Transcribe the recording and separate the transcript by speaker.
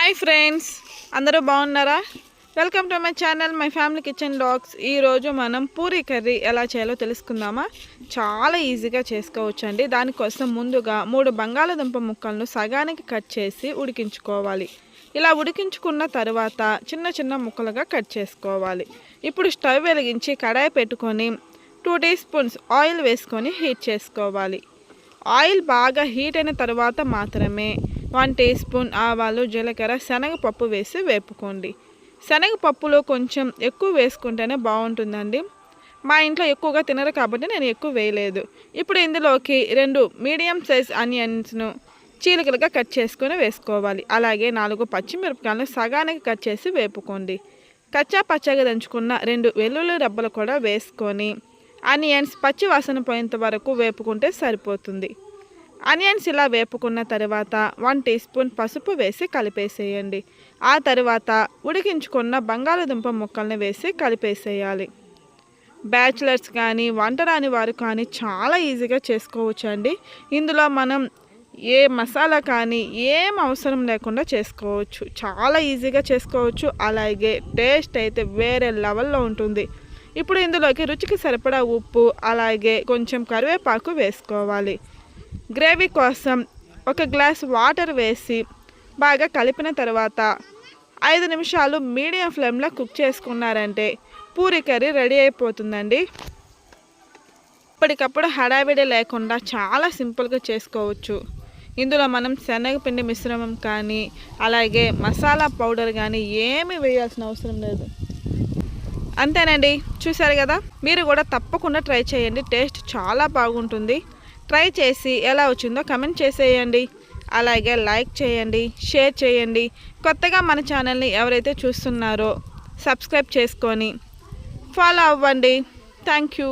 Speaker 1: Hi friends, అందరూ బాగున్నారా? Welcome to my channel my family kitchen blogs. ఈరోజు మనం పూరీ కర్రీ ఎలా చేయాలో తెలుసుకుందామా? చాలా ఈజీగా చేసుకోవచ్చండి. దానికోసం ముందుగా 3 బంగాళదుంప ముక్కలను సగానికి కట్ చేసి ఉడికించుకోవాలి. ఇలా ఉడికించుకున్న తర్వాత చిన్న చిన్న ముక్కలుగా కట్ చేసుకోవాలి. ఇప్పుడు స్టవ్ వెలిగించి కడాయి పెట్టుకొని 2 టీ స్పూన్స్ ఆయిల్ వేసుకొని హీట్ చేసుకోవాలి. ఆయిల్ బాగా హీట్ అయిన తర్వాత మాత్రమే 1 టీ స్పూన్ ఆవాలు, జీలకర్ర, శనగపప్పు వేసి వేపుకోండి. శనగపప్పులో కొంచెం ఎక్కువ వేసుకుంటేనే బాగుంటుందండి. మా ఇంట్లో ఎక్కువగా తినరు కాబట్టి నేను ఎక్కువ వేయలేదు. ఇప్పుడు ఇందులోకి 2 మీడియం సైజ్ ఆనియన్స్ను చీలికలుగా కట్ చేసుకొని వేసుకోవాలి. అలాగే 4 పచ్చిమిరపకాయలను సగానికి కట్ చేసి వేపుకోండి. కచ్చా పచ్చగా దంచుకున్న 2 వెల్లుల్లి రెబ్బలు కూడా వేసుకొని ఆనియన్స్ పచ్చి వాసన పోయేంత వరకు వేపుకుంటే సరిపోతుంది. ఆనియన్స్ ఇలా వేపుకున్న తర్వాత 1 టీ స్పూన్ పసుపు వేసి కలిపేసేయండి. ఆ తర్వాత ఉడికించుకున్న బంగాళదుంప ముక్కల్ని వేసి కలిపేసేయాలి. బ్యాచిలర్స్ కానీ వంట రాని వారు కానీ చాలా ఈజీగా చేసుకోవచ్చు అండి. ఇందులో మనం ఏ మసాలా కానీ ఏం అవసరం లేకుండా చేసుకోవచ్చు. చాలా ఈజీగా చేసుకోవచ్చు. అలాగే టేస్ట్ అయితే వేరే లెవెల్లో ఉంటుంది. ఇప్పుడు ఇందులోకి రుచికి సరిపడా ఉప్పు, అలాగే కొంచెం కరివేపాకు వేసుకోవాలి. గ్రేవీ కోసం 1 గ్లాస్ వాటర్ వేసి బాగా కలిపిన తర్వాత 5 నిమిషాలు మీడియం ఫ్లేమ్లో కుక్ చేసుకున్నారంటే పూరీ కర్రీ రెడీ అయిపోతుందండి. ఇప్పటికప్పుడు హడావిడి లేకుండా చాలా సింపుల్గా చేసుకోవచ్చు. ఇందులో మనం శనగపిండి మిశ్రమం కానీ అలాగే మసాలా పౌడర్ కానీ ఏమీ వేయాల్సిన అవసరం లేదు. అంతేనండి, చూసారు కదా. మీరు కూడా తప్పకుండా ట్రై చేయండి. టేస్ట్ చాలా బాగుంటుంది. ట్రై చేసి ఎలా వచ్చిందో కమెంట్ చేసేయండి. అలాగే లైక్ చేయండి, షేర్ చేయండి. కొత్తగా మన ఛానల్ని ఎవరైతే చూస్తున్నారో సబ్స్క్రైబ్ చేసుకొని ఫాలో అవ్వండి. Thank you.